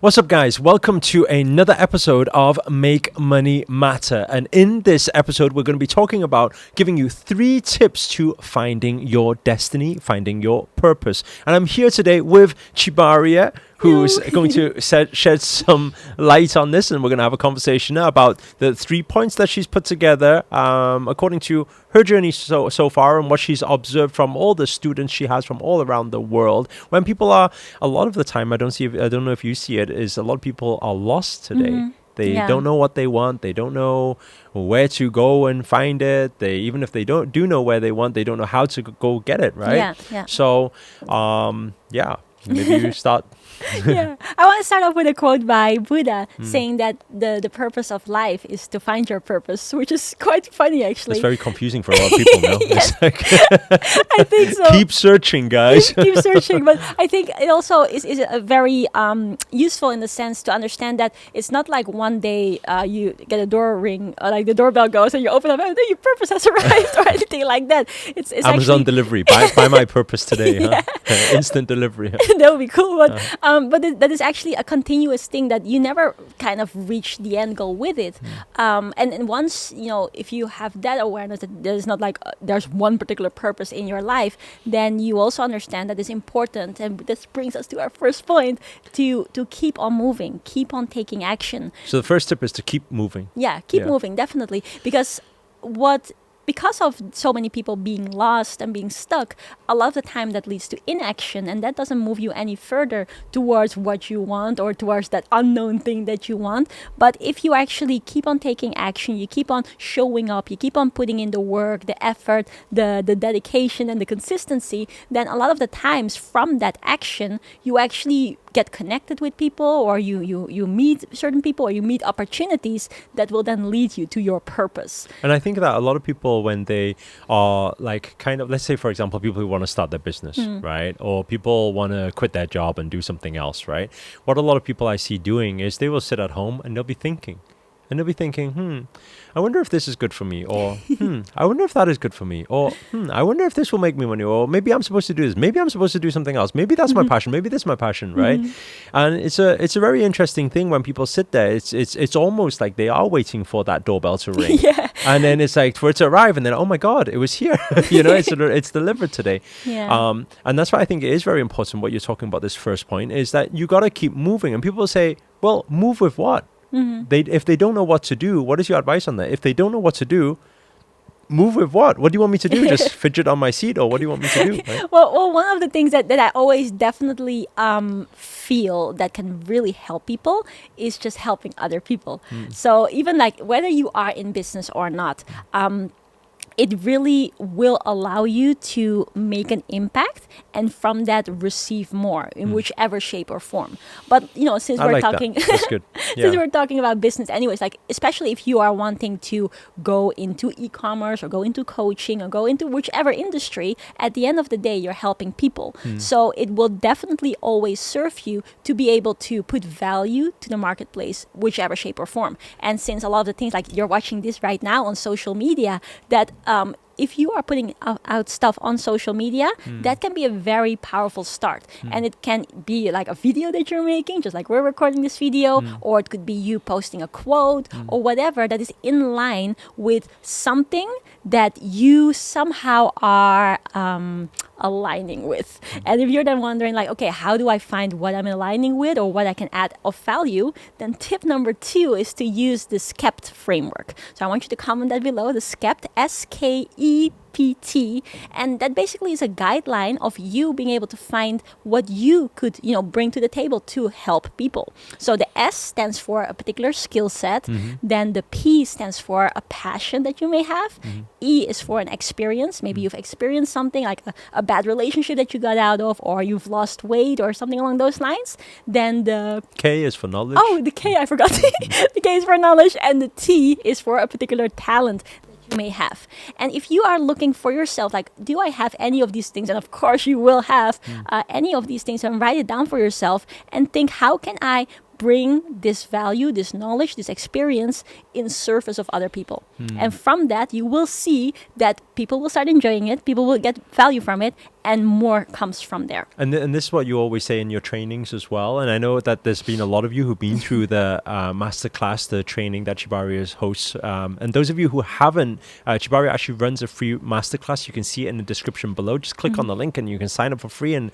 What's up, guys? Welcome to another episode of Make Money Matter. And in this episode, we're going to be talking about giving you 3 tips to finding your destiny, finding your purpose. And I'm here today with Chibaria, who's going to shed some light on this, and we're going to have a conversation about the 3 points that she's put together according to her journey so far and what she's observed from all the students she has from all around the world. When people are, a lot of the time, I don't know if you see it, is a lot of people are lost today. Mm-hmm. They don't know what they want. They don't know where to go and find it. Even if they do know where they want, they don't know how to go get it, right? Yeah. So, maybe you start. Yeah. I want to start off with a quote by Buddha saying that the purpose of life is to find your purpose, which is quite funny, actually. It's very confusing for a lot of people now. Yes. It's like I think so. Keep searching, guys. Keep searching. But I think it also is a very useful in the sense to understand that it's not like one day you get a door ring, or like the doorbell goes and you open up and then your purpose has arrived or anything like that. It's Amazon actually delivery. Buy my purpose today. Huh? Instant delivery. That would be cool. But that is actually a continuous thing that you never kind of reach the end goal with it. And once, if you have that awareness that there's not like there's one particular purpose in your life, then you also understand that it's important. And this brings us to our first point, to keep on moving, keep on taking action. So the first tip is to keep moving. Yeah, keep moving, definitely. Because of so many people being lost and being stuck, a lot of the time that leads to inaction, and that doesn't move you any further towards what you want or towards that unknown thing that you want. But if you actually keep on taking action, you keep on showing up, you keep on putting in the work, the effort, the dedication and the consistency, then a lot of the times from that action, you actually get connected with people, or you meet certain people, or you meet opportunities that will then lead you to your purpose. And I think that a lot of people, when they are like kind of, let's say, for example, people who want to start their business, right? Or people want to quit their job and do something else, right? What a lot of people I see doing is they will sit at home and they'll be thinking. And they'll be thinking, I wonder if this is good for me. Or, I wonder if that is good for me. Or, I wonder if this will make me money. Or maybe I'm supposed to do this. Maybe I'm supposed to do something else. Maybe that's my passion. Maybe this is my passion, right? And it's a very interesting thing when people sit there. It's almost like they are waiting for that doorbell to ring. Yeah. And then it's like for it to arrive. And then, oh my God, it was here. It's delivered today. Yeah. And that's why I think it is very important what you're talking about, this first point, is that you got to keep moving. And people say, well, move with what? If they don't know what to do, what is your advice on that? If they don't know what to do, move with what? What do you want me to do? Just fidget on my seat, or what do you want me to do? Right? Well, one of the things that I always definitely feel that can really help people is just helping other people. So even like whether you are in business or not, it really will allow you to make an impact, and from that receive more in whichever shape or form. But since we're talking, that's good. Since we're talking about business, anyways, like especially if you are wanting to go into e-commerce or go into coaching or go into whichever industry, at the end of the day, you're helping people. So it will definitely always serve you to be able to put value to the marketplace, whichever shape or form. And since a lot of the things, like you're watching this right now on social media, that if you are putting out stuff on social media, that can be a very powerful start. And it can be like a video that you're making, just like we're recording this video, or it could be you posting a quote or whatever that is in line with something that you somehow are aligning with. And if you're then wondering like, okay, how do I find what I'm aligning with or what I can add of value, then tip number 2 is to use the SKEPT framework. So I want you to comment that below, the SKEPT, SKEPT, and that basically is a guideline of you being able to find what you could, bring to the table to help people. So the S stands for a particular skill set, then the P stands for a passion that you may have, E is for an experience. Maybe you've experienced something like a bad relationship that you got out of, or you've lost weight or something along those lines. Then the K is for knowledge. Oh, the K, I forgot. The K is for knowledge, and the T is for a particular talent you may have. And if you are looking for yourself, like, do I have any of these things? And of course you will have any of these things, and write it down for yourself and think, how can I bring this value, this knowledge, this experience in service of other people. And from that, you will see that people will start enjoying it, people will get value from it, and more comes from there. And this is what you always say in your trainings as well. And I know that there's been a lot of you who've been through the masterclass, the training that Chibari hosts. And those of you who haven't, Chibari actually runs a free masterclass. You can see it in the description below. Just click on the link and you can sign up for free and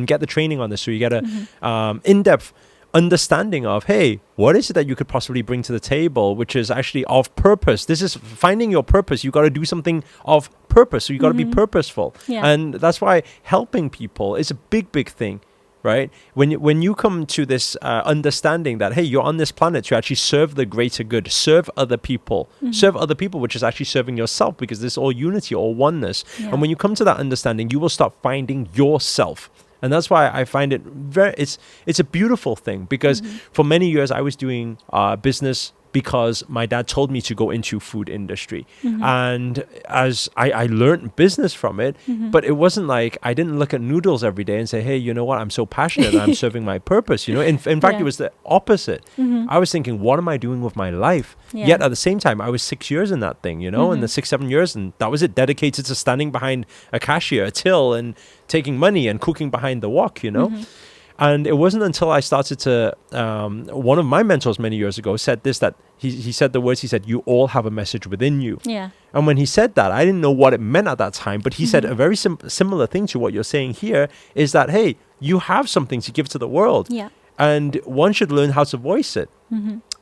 get the training on this. So you get a in-depth understanding of, hey, what is it that you could possibly bring to the table, which is actually of purpose. This is finding your purpose. You got to do something of purpose. So you got to be purposeful. Yeah. And that's why helping people is a big thing, right? When you come to this understanding that, hey, you're on this planet to actually serve the greater good, serve other people, which is actually serving yourself, because there's all unity, all oneness. Yeah. And when you come to that understanding, you will start finding yourself. And that's why I find it it's a beautiful thing, because for many years I was doing business because my dad told me to go into food industry. And as I learned business from it, but it wasn't like I didn't look at noodles every day and say, hey, you know what, I'm so passionate and I'm serving my purpose. You know, in fact, it was the opposite. I was thinking, what am I doing with my life? Yeah. Yet at the same time, I was 6 years in that thing, you know, in the 6-7 years, and that was it, dedicated to standing behind a cashier, a till, and taking money and cooking behind the wok, you know. And it wasn't until I started to, one of my mentors many years ago said this, that he said the words, he said, you all have a message within you. Yeah. And when he said that, I didn't know what it meant at that time, but he said a very similar thing to what you're saying here, is that, hey, you have something to give to the world. Yeah. And one should learn how to voice it.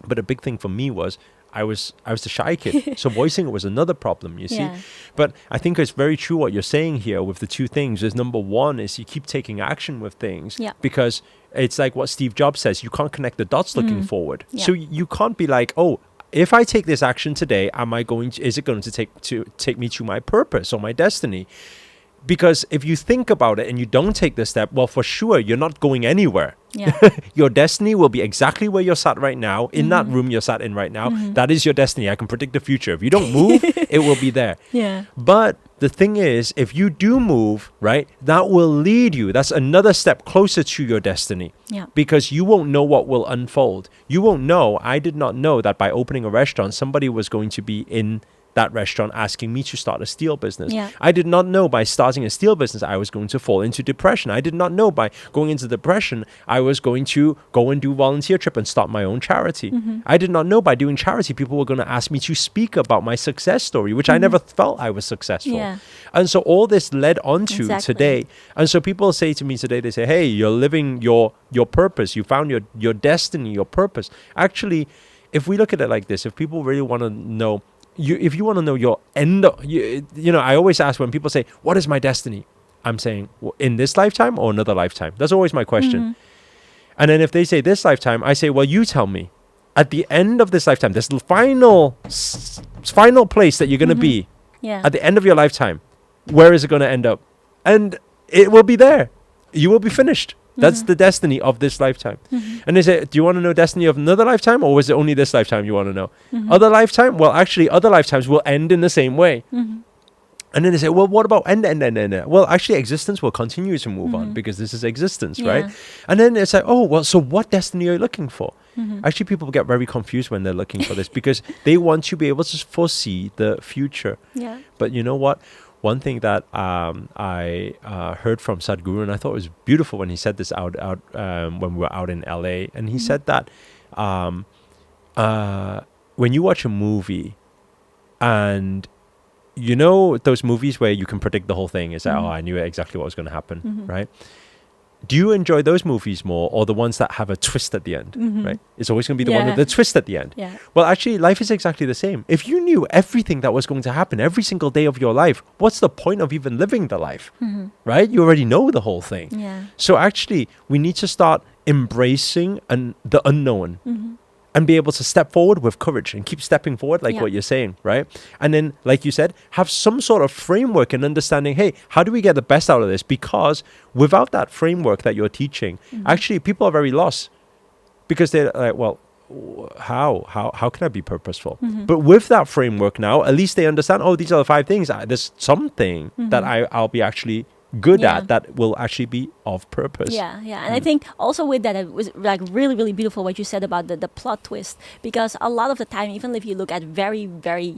But a big thing for me was, I was the shy kid. So voicing it was another problem, you see. Yeah. But I think it's very true what you're saying here with the two things. Is number one is you keep taking action with things. Yeah. Because it's like what Steve Jobs says, you can't connect the dots looking forward. Yeah. So you can't be like, oh, if I take this action today, is it going to take me to my purpose or my destiny? Because if you think about it and you don't take this step, well, for sure, you're not going anywhere. Yeah. Your destiny will be exactly where you're sat right now, in that room you're sat in right now. That is your destiny. I can predict the future. If you don't move, it will be there. Yeah. But the thing is, if you do move, right, that will lead you. That's another step closer to your destiny. Yeah. Because you won't know what will unfold. You won't know. I did not know that by opening a restaurant, somebody was going to be in that restaurant asking me to start a steel business. Yeah. I did not know by starting a steel business I was going to fall into depression. I did not know by going into depression I was going to go and do volunteer trip and start my own charity. I did not know by doing charity people were going to ask me to speak about my success story, which I never felt I was successful. Yeah. And so all this led on to Exactly. today. And so people say to me today, they say, hey, you're living your purpose. You found your destiny, your purpose. Actually, if we look at it like this, if people really want to know, if you want to know your end, you know, I always ask when people say, what is my destiny? I'm saying, well, in this lifetime or another lifetime? That's always my question. And then if they say this lifetime, I say, well, you tell me. At the end of this lifetime, this final place that you're going to be, Yeah. at the end of your lifetime, where is it going to end up? And it will be there. You will be finished. That's the destiny of this lifetime. And they say, do you want to know destiny of another lifetime, or was it only this lifetime you want to know? Other lifetime? Well, actually, other lifetimes will end in the same way. And then they say, well, what about end? Well, actually, existence will continue to move on, because this is existence, right? Yeah. And then it's like, oh, well, so what destiny are you looking for? Actually, people get very confused when they're looking for this, because they want to be able to foresee the future. Yeah. But you know what? One thing that I heard from Sadhguru, and I thought it was beautiful when he said this out when we were out in LA, and he said that when you watch a movie, and you know those movies where you can predict the whole thing, it's like, oh, I knew exactly what was going to happen, right? Do you enjoy those movies more, or the ones that have a twist at the end, right? It's always going to be the one with the twist at the end. Yeah. Well, actually, life is exactly the same. If you knew everything that was going to happen every single day of your life, what's the point of even living the life, right? You already know the whole thing. Yeah. So actually, we need to start embracing the unknown. And be able to step forward with courage and keep stepping forward, like what you're saying, right? And then, like you said, have some sort of framework and understanding, hey, how do we get the best out of this? Because without that framework that you're teaching, actually, people are very lost. Because they're like, well, how can I be purposeful? But with that framework now, at least they understand, oh, these are the 5 things. There's something that I'll be actually good Yeah. at that will actually be of purpose. Yeah, yeah. And I think also with that, it was like really, really beautiful what you said about the plot twist. Because a lot of the time, even if you look at very, very,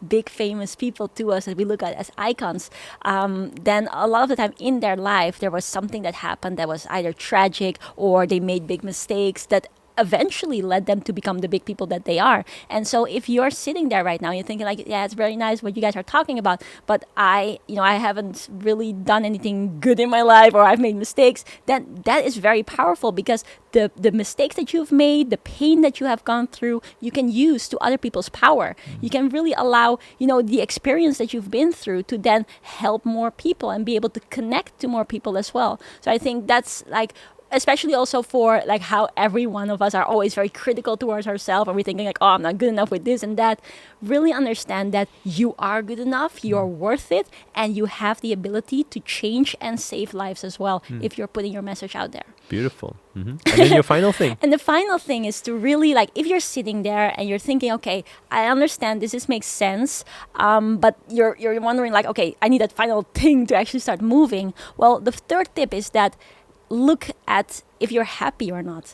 big famous people to us that we look at as icons, then a lot of the time in their life, there was something that happened that was either tragic or they made big mistakes that eventually led them to become the big people that they are. And so if you're sitting there right now, you're thinking like, yeah, it's very nice what you guys are talking about, but I haven't really done anything good in my life, or I've made mistakes, then that is very powerful, because the mistakes that you've made, the pain that you have gone through, you can use to other people's power. You can really allow, the experience that you've been through to then help more people and be able to connect to more people as well. So I think that's like, especially also for like how every one of us are always very critical towards ourselves, and we're thinking like, oh, I'm not good enough with this and that. Really understand that you are good enough, you're worth it, and you have the ability to change and save lives as well if you're putting your message out there. Beautiful. And then your final thing. And the final thing is to really, like, if you're sitting there and you're thinking, okay, I understand this makes sense, but you're wondering like, okay, I need that final thing to actually start moving. Well, the third tip is that look at if you're happy or not.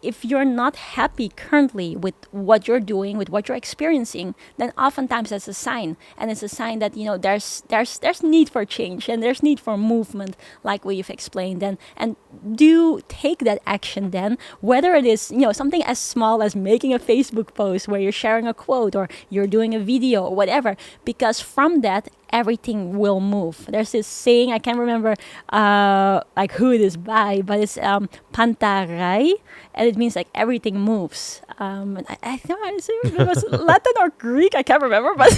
If you're not happy currently with what you're doing, with what you're experiencing, then oftentimes that's a sign. And it's a sign that, there's need for change and there's need for movement, like we've explained. And do take that action then, whether it is, something as small as making a Facebook post where you're sharing a quote or you're doing a video or whatever, because from that, everything will move. There's this saying, I can't remember like who it is by, but it's pantaray, and it means like everything moves. And I thought it was Latin or Greek, I can't remember, but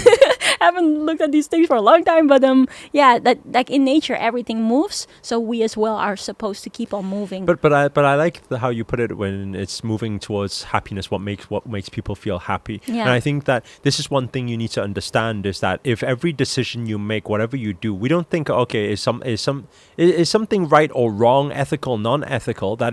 I haven't looked at these things for a long time. But yeah, that like in nature everything moves, so we as well are supposed to keep on moving. But I like how you put it when it's moving towards happiness. What makes people feel happy? Yeah. And I think that this is one thing you need to understand, is that if every decision you make, whatever you do, we don't think, okay, is something right or wrong, ethical, non-ethical. That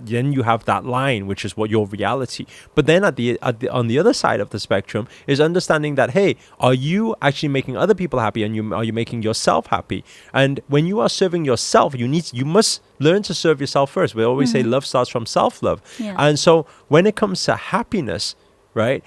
then you have that line, which is what your reality. But then on the other side of the spectrum is understanding that, hey, are you actually making other people happy, and are you making yourself happy? And when you are serving yourself, you must learn to serve yourself first. We always say love starts from self-love. Yeah. And so when it comes to happiness, right,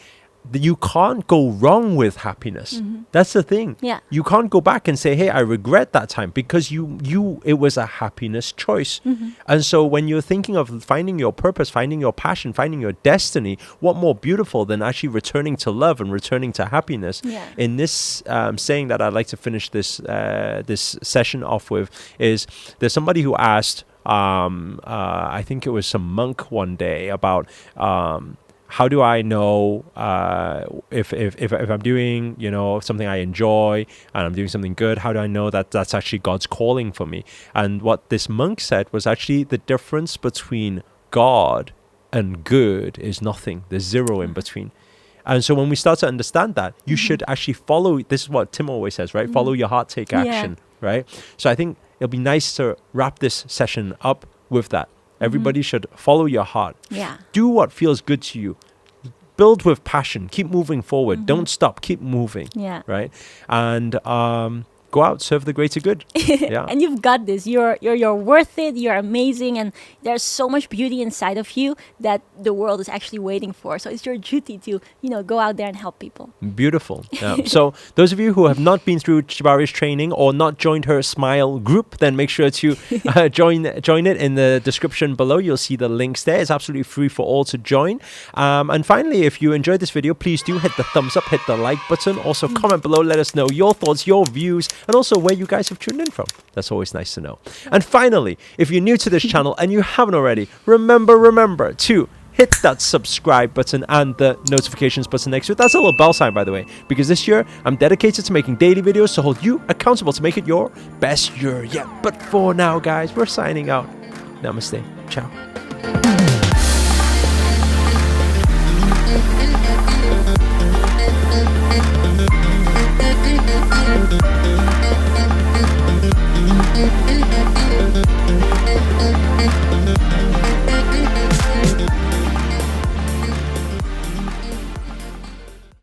you can't go wrong with happiness. That's the thing. Yeah. You can't go back and say, hey, I regret that time, because it was a happiness choice. And so when you're thinking of finding your purpose, finding your passion, finding your destiny, what more beautiful than actually returning to love and returning to happiness? Yeah. In this saying that I'd like to finish this session off with is, there's somebody who asked, I think it was some monk one day, about how do I know if I'm doing, something I enjoy and I'm doing something good? How do I know that that's actually God's calling for me? And what this monk said was, actually the difference between God and good is nothing. There's zero in between. And so when we start to understand that, you should actually follow. This is what Tim always says, right? Follow your heart, take action, right? So I think it'll be nice to wrap this session up with that. Everybody should follow your heart. Yeah. Do what feels good to you. Build with passion. Keep moving forward. Don't stop. Keep moving. Yeah. Right? And go out, serve the greater good. Yeah. And you've got this. You're worth it. You're amazing, and there's so much beauty inside of you that the world is actually waiting for. So it's your duty to go out there and help people. Beautiful. So those of you who have not been through Chibari's training or not joined her Smile group, then make sure to join it in the description below. You'll see the links there. It's absolutely free for all to join. And finally, if you enjoyed this video, please do hit the thumbs up, hit the like button. Also comment below, let us know your thoughts, your views, and also where you guys have tuned in from. That's always nice to know. And finally, if you're new to this channel and you haven't already, remember to hit that subscribe button and the notifications button next to it. That's a little bell sign, by the way, because this year I'm dedicated to making daily videos to hold you accountable to make it your best year yet. But for now, guys, we're signing out. Namaste. Ciao.